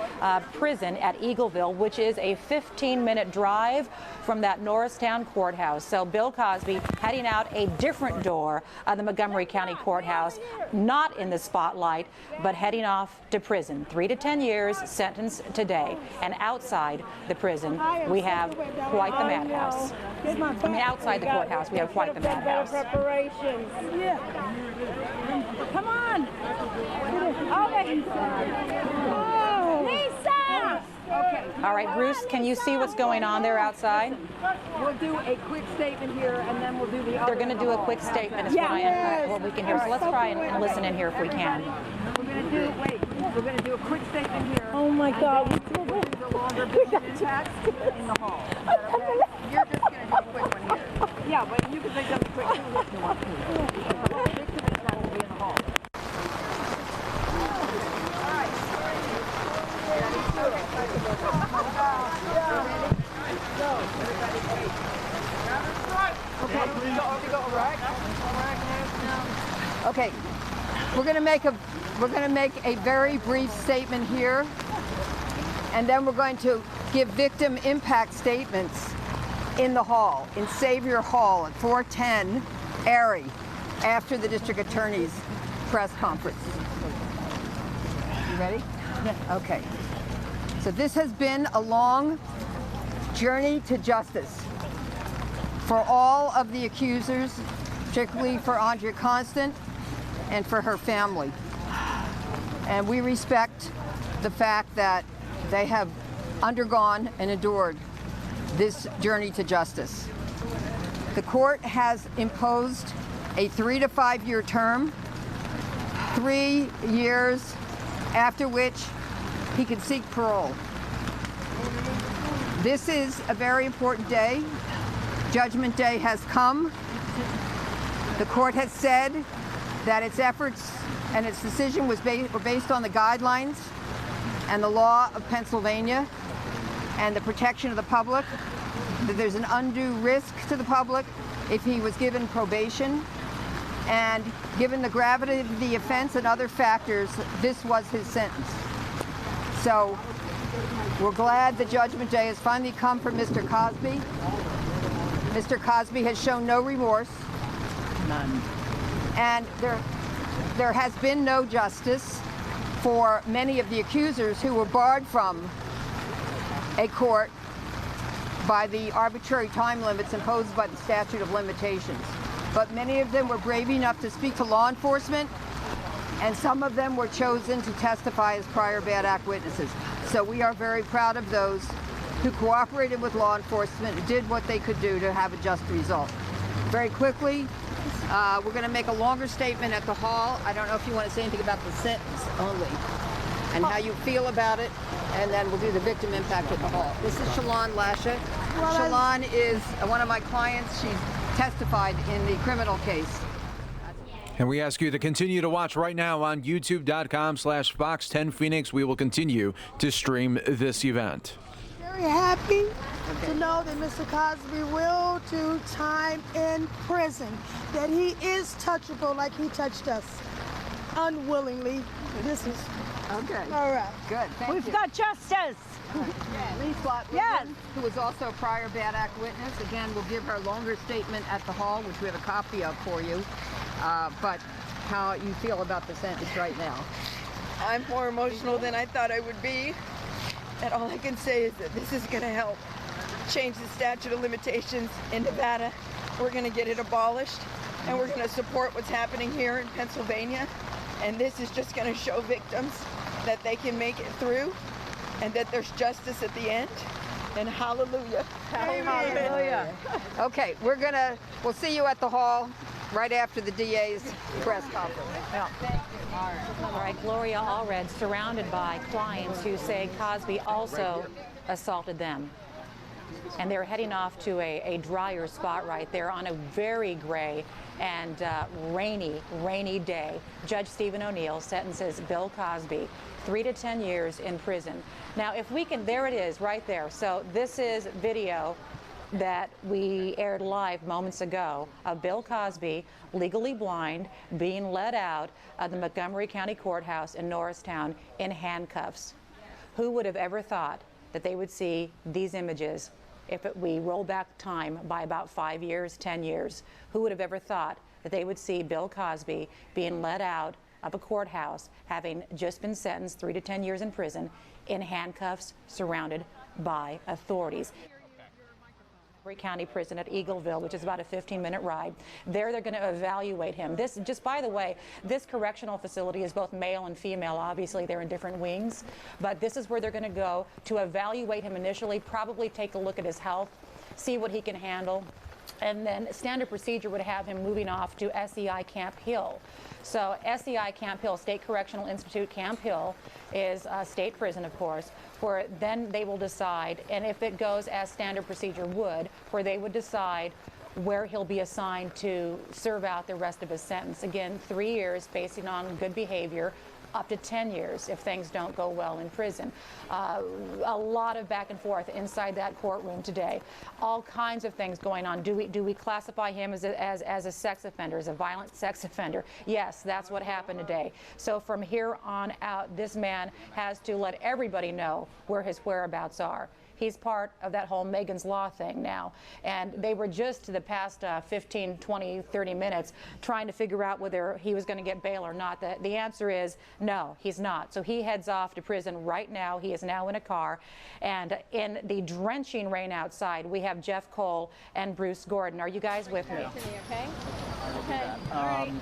Prison at Eagleville, which is a 15-minute drive from that Norristown courthouse. So Bill Cosby heading out a different door of the Montgomery County Courthouse, not in the spotlight, but heading off to prison. 3 to 10 years, sentenced today. And outside the prison, we have quite the madhouse. I mean, outside the courthouse, we have quite the madhouse. Preparations. Yeah. Come on. Okay. Oh. Lisa! Okay. All right, Bruce, can you see what's going on there outside? We'll do a quick statement here, and then we'll do the other. They're going to do a quick statement, is what we can hear. So let's try and listen in here if we can. We're going to do, we're going to do a quick statement here. Oh my God. We'll do the longer victim impact in the hall. Is that okay? You're just going to do a quick one here. Yeah, but you can say something quick too if you want to. The whole victim impact will be in the hall. All right. Okay, we're going to make a very brief statement here, and then we're going to give victim impact statements in the hall, in Xavier Hall at 410 Erie, after the district attorney's press conference. You ready? Okay. So this has been a long journey to justice for all of the accusers, particularly for Andrea Constant and for her family. And we respect the fact that they have undergone and endured this journey to justice. The court has imposed a 3 to 5 year term, 3 years after which he can seek parole. This is a very important day. Judgment Day has come. The court has said that its efforts and its decision were based on the guidelines and the law of Pennsylvania and the protection of the public, that there's an undue risk to the public if he was given probation, and given the gravity of the offense and other factors, this was his sentence. So we're glad the Judgment Day has finally come for Mr. Cosby. Mr. Cosby has shown no remorse. None. And there has been no justice for many of the accusers who were barred from a court by the arbitrary time limits imposed by the statute of limitations. But many of them were brave enough to speak to law enforcement, and some of them were chosen to testify as prior bad act witnesses. So we are very proud of those who cooperated with law enforcement and did what they could do to have a just result. Very quickly, we're going to make a longer statement at the hall. I don't know if you want to say anything about the sentence only and how you feel about it, and then we'll do the victim impact at the hall. This is Shalon Lasha. Shalon is one of my clients. She's testified in the criminal case. And we ask you to continue to watch right now on youtube.com/Fox10Phoenix. We will continue to stream this event. Very happy to know that Mr. Cosby will do time in prison, that he is touchable like he touched us unwillingly. This is Okay. all right. Good. Thank you. We've got justice. Lee Slott, Yes. who is also a prior bad act witness. Again, we'll give her a longer statement at the hall, which we have a copy of for you. But how you feel about the sentence right now? I'm more emotional than I thought I would be. And all I can say is that this is going to help change the statute of limitations in Nevada. We're going to get it abolished, and we're going to support what's happening here in Pennsylvania. And this is just going to show victims that they can make it through and that there's justice at the end. And hallelujah. Hallelujah. Okay, we'll see you at the hall right after the DA's press conference. Yeah. Thank you. All right, Gloria Allred surrounded by clients who say Cosby also assaulted them. And they're heading off to a drier spot right there on a very gray and rainy day. Judge Stephen O'Neill sentences Bill Cosby 3 to 10 years in prison. Now, if we can, there it is right there. So this is video that we aired live moments ago of Bill Cosby, legally blind, being led out of the Montgomery County Courthouse in Norristown in handcuffs. Who would have ever thought that they would see these images if we roll back time by about 5 years, 10 years? Who would have ever thought that they would see Bill Cosby being led out of a courthouse, having just been sentenced 3 to 10 years in prison, in handcuffs, surrounded by authorities? County Prison at Eagleville, which is about a 15-minute ride. There they're going to evaluate him. This, just by the way, this correctional facility is both male and female. Obviously, they're in different wings, but this is where they're going to go to evaluate him initially, probably take a look at his health, see what he can handle, and then standard procedure would have him moving off to SEI Camp Hill. So SEI Camp Hill, State Correctional Institute Camp Hill, is a state prison, of course, where then they will decide, and if it goes as standard procedure would, where they would decide where he'll be assigned to serve out the rest of his sentence. Again, 3 years based on good behavior, up to 10 years if things don't go well in prison. A lot of back and forth inside that courtroom today. All kinds of things going on. Do we classify him as a sex offender, as a violent sex offender? Yes, that's what happened today. So from here on out, this man has to let everybody know where his whereabouts are. He's part of that whole Megan's Law thing now. And they were just the past 15, 20, 30 minutes trying to figure out whether he was going to get bail or not. The answer is no, he's not. So he heads off to prison right now. He is now in a car. And in the drenching rain outside, we have Jeff Cole and Bruce Gordon. Are you guys with me? Okay. Okay. All right.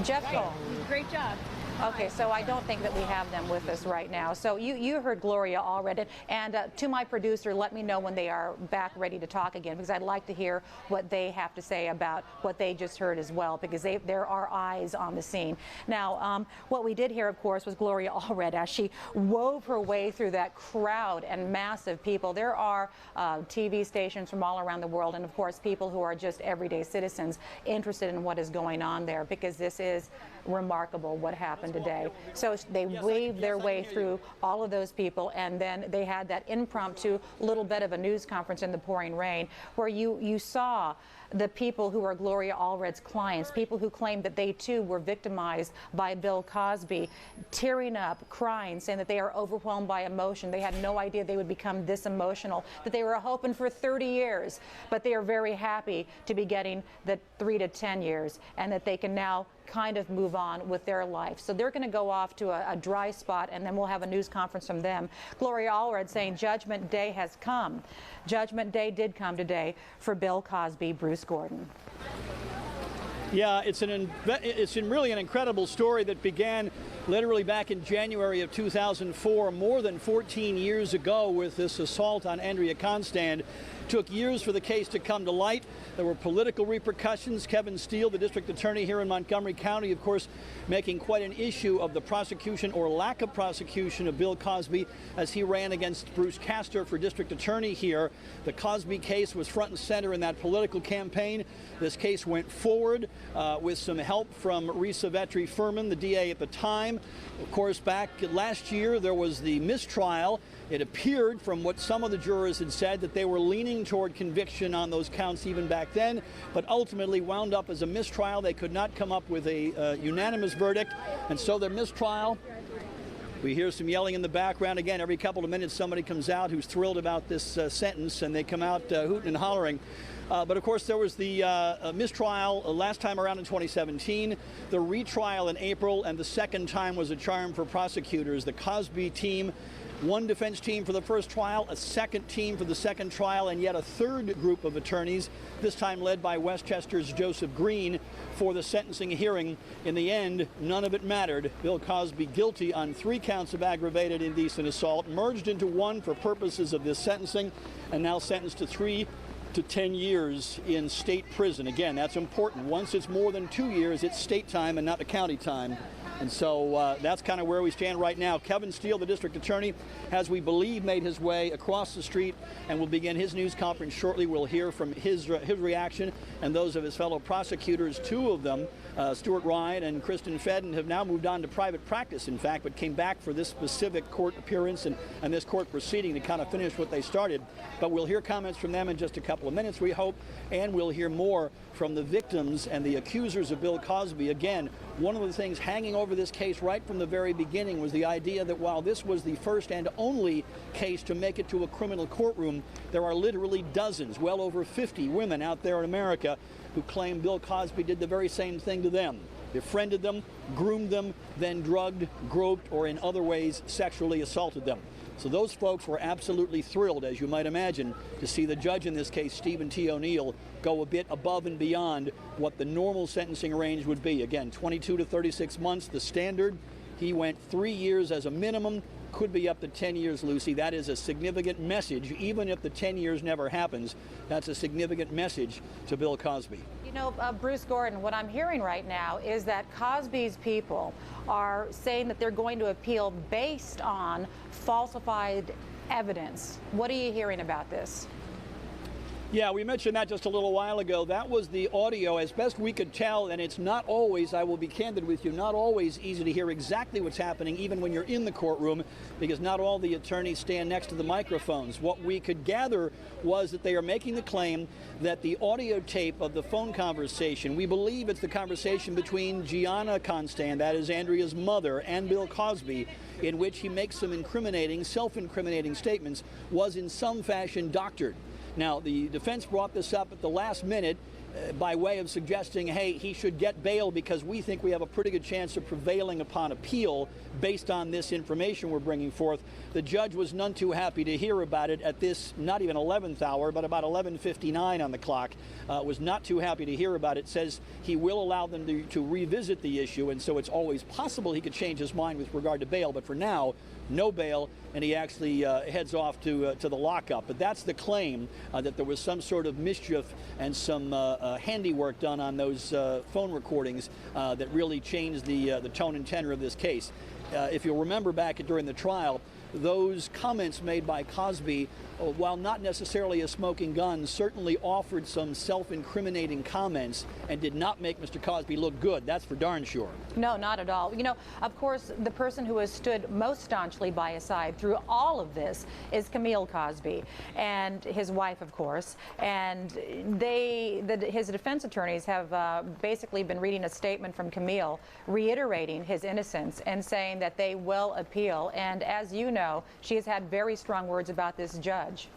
Jeff Cole. Great job. Okay, so I don't think that we have them with us right now. So you heard Gloria Allred, and to my producer, let me know when they are back ready to talk again, because I'd like to hear what they have to say about what they just heard as well, because there are eyes on the scene. Now, what we did hear, of course, was Gloria Allred as she wove her way through that crowd and massive people. There are TV stations from all around the world, and of course, people who are just everyday citizens interested in what is going on there, because this is remarkable what happened today. So they waved their way through all of those people, and then they had that impromptu little bit of a news conference in the pouring rain where you saw the people who are Gloria Allred's clients, people who claimed that they too were victimized by Bill Cosby, tearing up, crying, saying that they are overwhelmed by emotion. They had no idea they would become this emotional, that they were hoping for 30 years, but they are very happy to be getting the 3 to 10 years, and that they can now kind of move on with their life. So they're going to go off to a dry spot, and then we'll have a news conference from them. Gloria Allred saying Judgment Day has come. Judgment Day did come today for Bill Cosby. Bruce Gordon. Yeah, it's really an incredible story that began literally back in January of 2004, more than 14 years ago, with this assault on Andrea Constand. Took years for the case to come to light. There were political repercussions. Kevin Steele, the district attorney here in Montgomery County, of course, making quite an issue of the prosecution or lack of prosecution of Bill Cosby as he ran against Bruce Castro for district attorney here. The Cosby case was front and center in that political campaign. This case went forward with some help from Risa Vetri Furman, the DA at the time. Of course, back last year, there was the mistrial. It appeared from what some of the jurors had said that they were leaning toward conviction on those counts even back then, but ultimately wound up as a mistrial. They could not come up with a unanimous verdict, and so their mistrial. We hear some yelling in the background. Again, every couple of minutes somebody comes out who's thrilled about this sentence, and they come out hooting and hollering. But of course, there was the mistrial last time around in 2017, the retrial in April, and the second time was a charm for prosecutors. The Cosby team, one defense team for the first trial, a second team for the second trial, and yet a third group of attorneys, this time led by Westchester's Joseph Green, for the sentencing hearing. In the end, none of it mattered. Bill Cosby guilty on 3 counts of aggravated indecent assault, merged into one for purposes of this sentencing, and now sentenced to 3 to 10 years in state prison. Again, that's important. Once it's more than 2 years, it's state time and not the county time. And so that's kind of where we stand right now. Kevin Steele, the district attorney, has, we believe, made his way across the street and will begin his news conference shortly. We'll hear from his reaction and those of his fellow prosecutors. Two of them, Stuart Ryan and Kristen Fedden, have now moved on to private practice, in fact, but came back for this specific court appearance and this court proceeding to kind of finish what they started. But we'll hear comments from them in just a couple of minutes, we hope, and we'll hear more from the victims and the accusers of Bill Cosby. Again, one of the things hanging over this case right from the very beginning was the idea that while this was the first and only case to make it to a criminal courtroom, there are literally dozens, well over 50 women out there in America who claim Bill Cosby did the very same thing to them. Befriended them, groomed them, then drugged, groped, or in other ways sexually assaulted them. So those folks were absolutely thrilled, as you might imagine, to see the judge in this case, Stephen T. O'Neill, go a bit above and beyond what the normal sentencing range would be. Again, 22 to 36 months, the standard. He went 3 years as a minimum, could be up to 10 years, Lucy. That is a significant message. Even if the 10 years never happens, that's a significant message to Bill Cosby. You know, Bruce Gordon, what I'm hearing right now is that Cosby's people are saying that they're going to appeal based on falsified evidence. What are you hearing about this? Yeah, we mentioned that just a little while ago. That was the audio as best we could tell, and it's not always, I will be candid with you, not always easy to hear exactly what's happening, even when you're in the courtroom, because not all the attorneys stand next to the microphones. What we could gather was that they are making the claim that the audio tape of the phone conversation, we believe it's the conversation between Gianna Constant, that is Andrea's mother, and Bill Cosby, in which he makes some incriminating, self-incriminating statements, was in some fashion doctored. Now, the defense brought this up at the last minute by way of suggesting, hey, he should get bail because we think we have a pretty good chance of prevailing upon appeal based on this information we're bringing forth. The judge was none too happy to hear about it at this, not even 11th hour, but about 11:59 on the clock. Was not too happy to hear about it. Says he will allow them to revisit the issue, and so it's always possible he could change his mind with regard to bail. But for now, no bail, and he actually heads off to the lockup. But that's the claim, that there was some sort of mischief and some handiwork done on those phone recordings that really changed the tone and tenor of this case. If you'll remember back during the trial, those comments made by Cosby, while not necessarily a smoking gun, certainly offered some self-incriminating comments and did not make Mr. Cosby look good. That's for darn sure. No, not at all. You know, of course, the person who has stood most staunchly by his side through all of this is Camille Cosby and his wife, of course. And his defense attorneys have basically been reading a statement from Camille reiterating his innocence and saying that they will appeal. And as you know, she has had very strong words about this judge.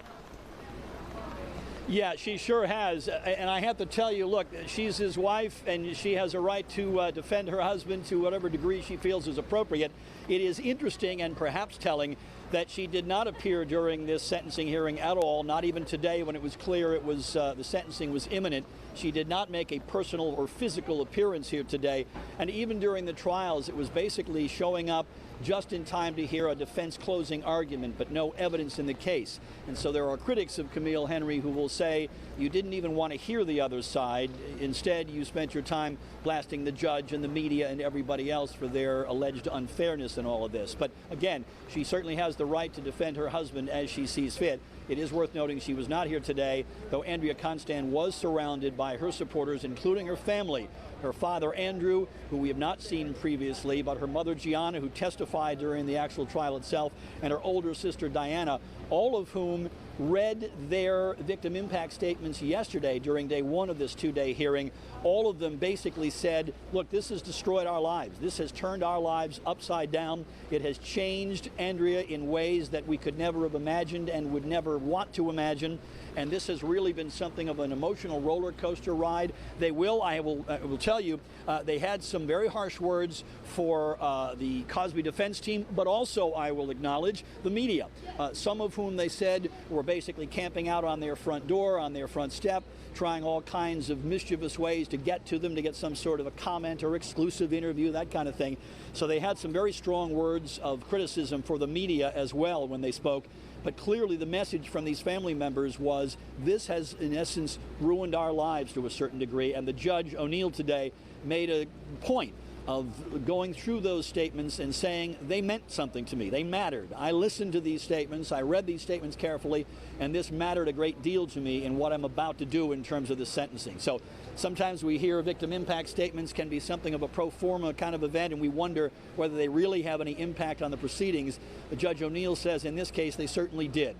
Yeah, she sure has. And I have to tell you, look, she's his wife, and she has a right to defend her husband to whatever degree she feels is appropriate. It is interesting and perhaps telling that she did not appear during this sentencing hearing at all, not even today when it was clear it was the sentencing was imminent. She did not make a personal or physical appearance here today. And even during the trials, it was basically showing up just in time to hear a defense closing argument, but no evidence in the case. And so there are critics of Camille Henry who will say you didn't even want to hear the other side. Instead, you spent your time blasting the judge and the media and everybody else for their alleged unfairness in all of this. But again, she certainly has the right to defend her husband as she sees fit. It is worth noting she was not here today, though Andrea Constant was surrounded by her supporters, including her family. Her father, Andrew, who we have not seen previously, but her mother, Gianna, who testified during the actual trial itself, and her older sister, Diana, all of whom read their victim impact statements yesterday during day one of this two-day hearing. All of them basically said, look, this has destroyed our lives. This has turned our lives upside down. It has changed Andrea in ways that we could never have imagined and would never want to imagine. And this has really been something of an emotional roller coaster ride. I will tell you, they had some very harsh words for the Cosby defense team, but also, I will acknowledge, the media, some of whom they said were basically camping out on their front door, on their front step, trying all kinds of mischievous ways to get to them, to get some sort of a comment or exclusive interview, that kind of thing. So they had some very strong words of criticism for the media as well when they spoke. But clearly the message from these family members was this has, in essence, ruined our lives to a certain degree. And the judge, O'Neill, today made a point of going through those statements and saying they meant something to me. They mattered. I listened to these statements. I read these statements carefully, and this mattered a great deal to me in what I'm about to do in terms of the sentencing. So sometimes we hear victim impact statements can be something of a pro forma kind of event, and we wonder whether they really have any impact on the proceedings. But Judge O'Neill says in this case they certainly did.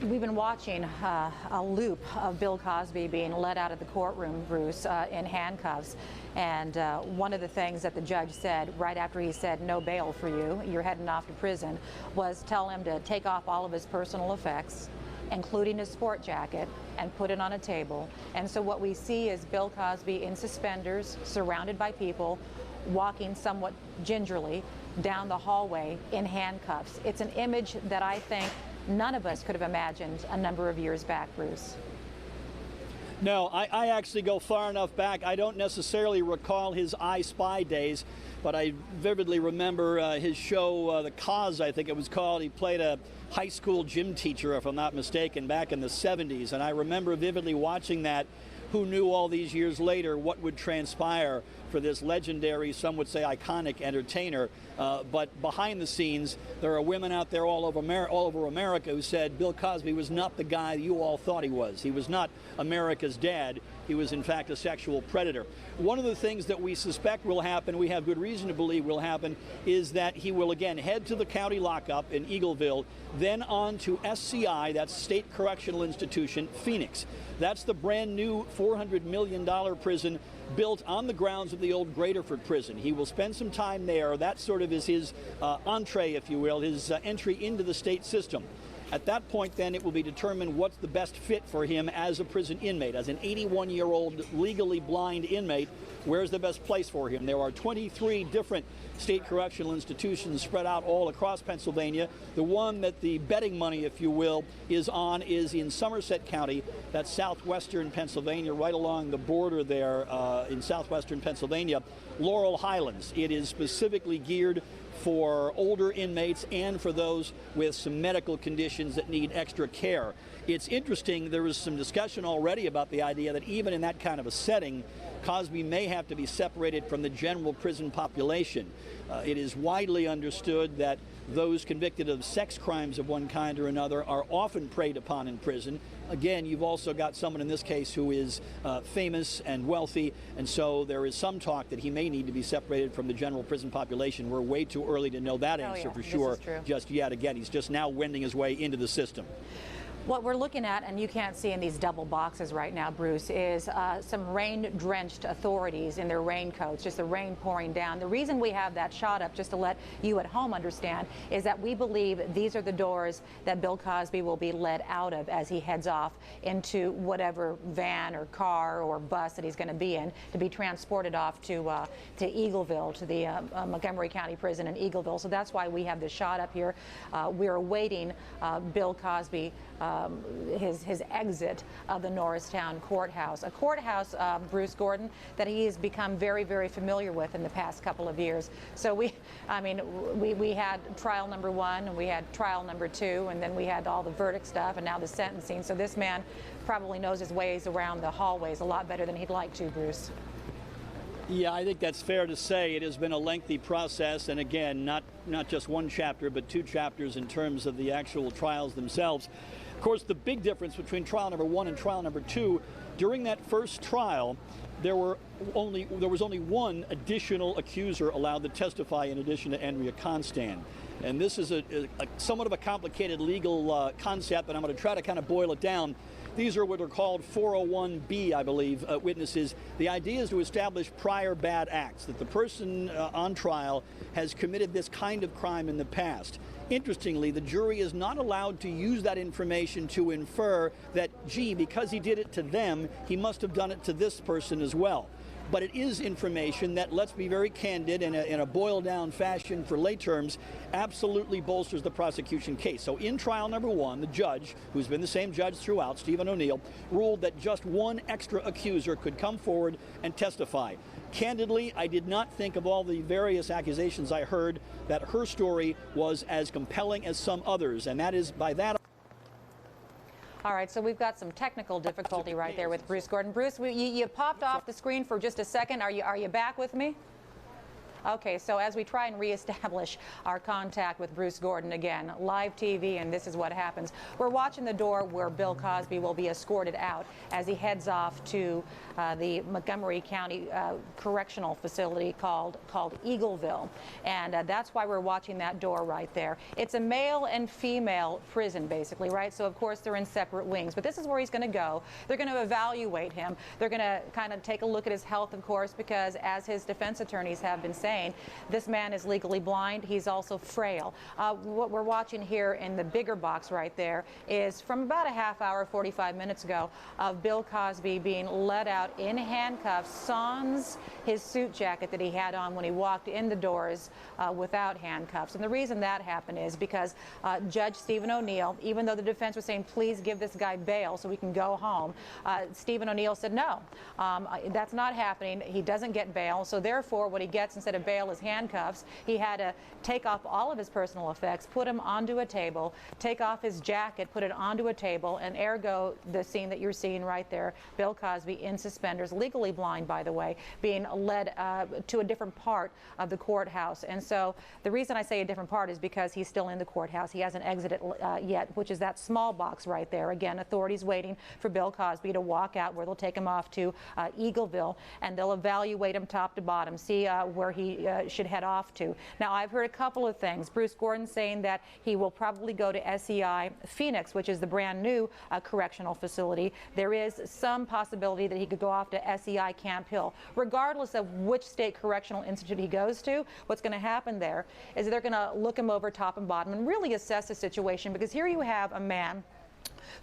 We've been watching a loop of Bill Cosby being led out of the courtroom, Bruce, in handcuffs. And one of the things that the judge said right after he said no bail for you, you're heading off to prison, was tell him to take off all of his personal effects, including his sport jacket, and put it on a table. And so what we see is Bill Cosby in suspenders, surrounded by people, walking somewhat gingerly down the hallway in handcuffs. It's an image that I think none of us could have imagined a number of years back, Bruce. No, I actually go far enough back. I don't necessarily recall his I Spy days, but I vividly remember his show, The Cause, I think it was called. He played a high school gym teacher, if I'm not mistaken, back in the 70s. And I remember vividly watching that. Who knew all these years later what would transpire for this legendary, some would say iconic entertainer. But behind the scenes, there are women out there all over America who said Bill Cosby was not the guy you all thought he was. He was not America's dad. He was, in fact, a sexual predator. One of the things that we suspect will happen, we have good reason to believe will happen, is that he will again head to the county lockup in Eagleville, then on to SCI, that's State Correctional Institution, Phoenix. That's the brand new $400 million prison built on the grounds of the old Graterford prison. He will spend some time there. That sort of is his entree, if you will, his entry into the state system. At that point, then, it will be determined what's the best fit for him as a prison inmate. As an 81-year-old legally blind inmate, where's the best place for him? There are 23 different state correctional institutions spread out all across Pennsylvania. The one that the betting money, if you will, is on is in Somerset County. That's southwestern Pennsylvania, right along the border there in southwestern Pennsylvania. Laurel Highlands. It is specifically geared for older inmates and for those with some medical conditions that need extra care. It's interesting, there was some discussion already about the idea that even in that kind of a setting, Cosby may have to be separated from the general prison population. It is widely understood that those convicted of sex crimes of one kind or another are often preyed upon in prison. Again, you've also got someone in this case who is famous and wealthy, and so there is some talk that he may need to be separated from the general prison population. We're way too early to know that answer for sure just yet. Again, he's just now wending his way into the system. What we're looking at, and you can't see in these double boxes right now, Bruce, is some rain-drenched authorities in their raincoats, just the rain pouring down. The reason we have that shot up, just to let you at home understand, is that we believe these are the doors that Bill Cosby will be led out of as he heads off into whatever van or car or bus that he's going to be in to be transported off to Eagleville, to the Montgomery County Prison in Eagleville. So that's why we have the shot up here. We're awaiting Bill Cosby his exit of the Norristown courthouse, a courthouse, Bruce Gordon, that he has become very, very familiar with in the past couple of years. So we had trial number 1, and we had trial number 2, and then we had all the verdict stuff, and now the sentencing. So this man probably knows his ways around the hallways a lot better than he'd like to, Bruce. Yeah, I think that's fair to say. It has been a lengthy process, and again, not just one chapter, but 2 chapters in terms of the actual trials themselves. Of course, the big difference between trial number 1 and trial number 2, during that first trial, there was only one additional accuser allowed to testify in addition to Andrea Constan. And this is a somewhat of a complicated legal concept, but I'm going to try to kind of boil it down. These are what are called 401B, I believe, witnesses. The idea is to establish prior bad acts, that the person on trial has committed this kind of crime in the past. Interestingly, the jury is not allowed to use that information to infer that, gee, because he did it to them, he must have done it to this person as well. But it is information that, let's be very candid, in a boiled-down fashion for lay terms, absolutely bolsters the prosecution case. So in trial number 1, the judge, who's been the same judge throughout, Stephen O'Neill, ruled that just one extra accuser could come forward and testify. Candidly, I did not think, of all the various accusations I heard, that her story was as compelling as some others, and that is by that. All right, so we've got some technical difficulty right there with Bruce Gordon. Bruce, you popped off the screen for just a second. Are you back with me? Okay, so as we try and reestablish our contact with Bruce Gordon again, live TV, and this is what happens. We're watching the door where Bill Cosby will be escorted out as he heads off to the Montgomery County Correctional Facility called Eagleville, and that's why we're watching that door right there. It's a male and female prison, basically, right? So of course they're in separate wings, but this is where he's going to go. They're going to evaluate him. They're going to kind of take a look at his health, of course, because as his defense attorneys have been saying, this man is legally blind. He's also frail. What we're watching here in the bigger box right there is from about a half hour, 45 minutes ago, of Bill Cosby being led out in handcuffs, sans his suit jacket that he had on when he walked in the doors without handcuffs. And the reason that happened is because Judge Stephen O'Neill, even though the defense was saying, please give this guy bail so we can go home, Stephen O'Neill said, no, that's not happening. He doesn't get bail. So therefore, what he gets instead of bail is handcuffs. He had to take off all of his personal effects, put him onto a table, take off his jacket, put it onto a table, and ergo the scene that you're seeing right there, Bill Cosby in suspenders, legally blind, by the way, being led to a different part of the courthouse. And so the reason I say a different part is because he's still in the courthouse. He hasn't exited yet, which is that small box right there. Again, authorities waiting for Bill Cosby to walk out, where they'll take him off to Eagleville, and they'll evaluate him top to bottom, see where he should head off to. Now, I've heard a couple of things. Bruce Gordon saying that he will probably go to SEI Phoenix, which is the brand new correctional facility. There is some possibility that he could go off to SEI Camp Hill. Regardless of which state correctional institute he goes to, what's going to happen there is they're going to look him over top and bottom and really assess the situation, because here you have a man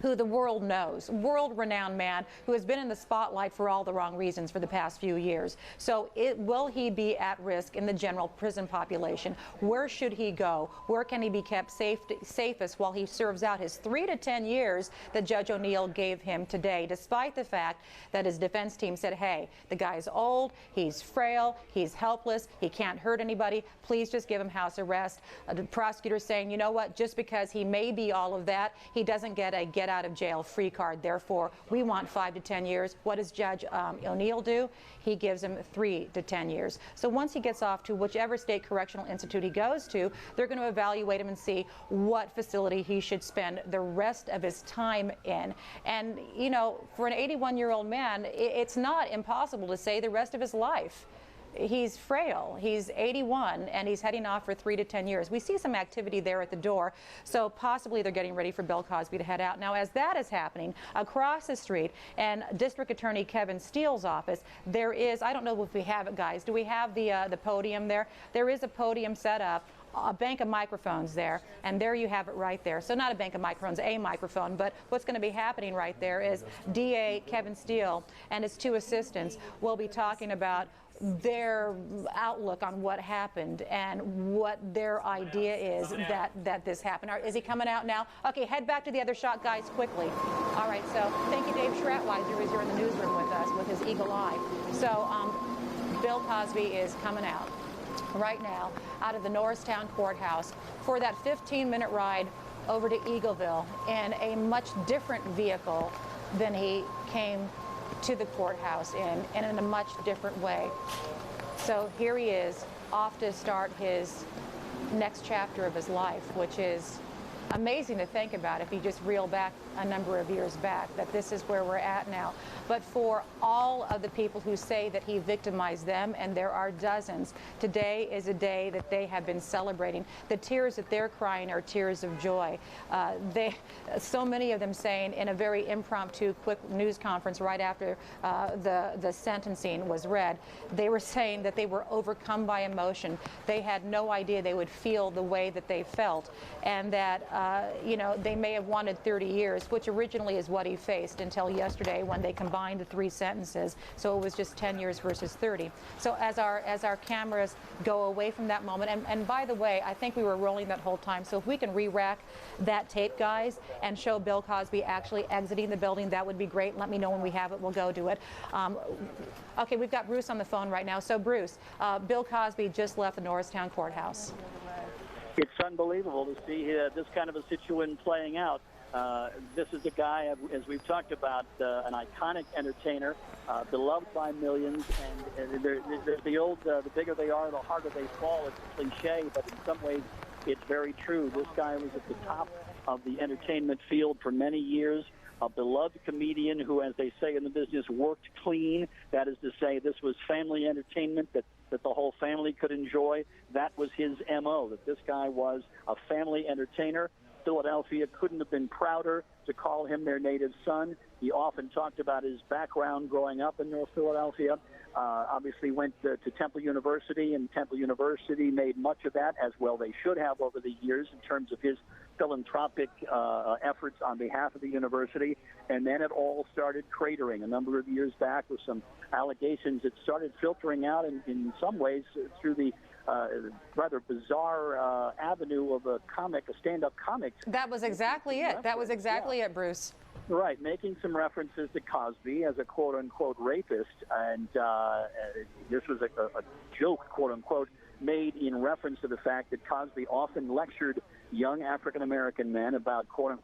who the world knows, world-renowned man who has been in the spotlight for all the wrong reasons for the past few years. So will he be at risk in the general prison population? Where should he go? Where can he be kept safest while he serves out his 3 to 10 years that Judge O'Neill gave him today, despite the fact that his defense team said, hey, the guy's old, he's frail, he's helpless, he can't hurt anybody, please just give him house arrest. The prosecutor saying, you know what, just because he may be all of that, he doesn't get a get out of jail free card. Therefore, we want 5 to 10 years. What does Judge O'Neill do? He gives him 3 to 10 years. So once he gets off to whichever state correctional institute he goes to, they're going to evaluate him and see what facility he should spend the rest of his time in. And, you know, for an 81-year-old man, it's not impossible to say the rest of his life. He's frail. He's 81, and he's heading off for 3 to 10 years. We see some activity there at the door, so possibly they're getting ready for Bill Cosby to head out. Now, as that is happening, across the street in District Attorney Kevin Steele's office, there is, I don't know if we have it, guys. Do we have the podium there? There is a podium set up, a bank of microphones there, and there you have it right there. So not a bank of microphones, a microphone, but what's going to be happening right there is DA Kevin Steele and his 2 assistants will be talking about their outlook on what happened and what their idea is that this happened. Is he coming out now? Okay, head back to the other shot, guys, quickly. All right, so thank you, Dave Schratweiser, who's here in the newsroom with us with his eagle eye. So Bill Cosby is coming out right now out of the Norristown courthouse for that 15-minute ride over to Eagleville in a much different vehicle than he came to the courthouse in, and in a much different way. So here he is, off to start his next chapter of his life, which is amazing to think about if you just reel back a number of years back, that this is where we're at now. But for all of the people who say that he victimized them, and there are dozens, today is a day that they have been celebrating. The tears that they're crying are tears of joy. So many of them saying in a very impromptu, quick news conference right after the sentencing was read, they were saying that they were overcome by emotion. They had no idea they would feel the way that they felt, and that you know, they may have wanted 30 years, which originally is what he faced until yesterday when they combined the 3 sentences. So it was just 10 years versus 30. So as our cameras go away from that moment, and by the way, I think we were rolling that whole time. So if we can re-rack that tape, guys, and show Bill Cosby actually exiting the building, that would be great. Let me know when we have it. We'll go to it. Okay, we've got Bruce on the phone right now. So Bruce, Bill Cosby just left the Norristown courthouse. It's unbelievable to see this kind of a situation playing out. This is a guy, as we've talked about, an iconic entertainer, beloved by millions. And there's the old, the bigger they are, the harder they fall. It's a cliche, but in some ways, it's very true. This guy was at the top of the entertainment field for many years. A beloved comedian who, as they say in the business, worked clean. That is to say, this was family entertainment that the whole family could enjoy. That was his M.O., that this guy was a family entertainer. Philadelphia couldn't have been prouder to call him their native son. He often talked about his background growing up in North Philadelphia. Obviously went to Temple University, and Temple University made much of that, as well they should have over the years, in terms of his philanthropic efforts on behalf of the university. And then it all started cratering a number of years back with some allegations that started filtering out in some ways through the rather bizarre avenue of a stand-up comic. That was exactly it. That was exactly it, Bruce. Right, making some references to Cosby as a quote-unquote rapist, and this was a joke, quote-unquote, made in reference to the fact that Cosby often lectured young African-American men about quote-unquote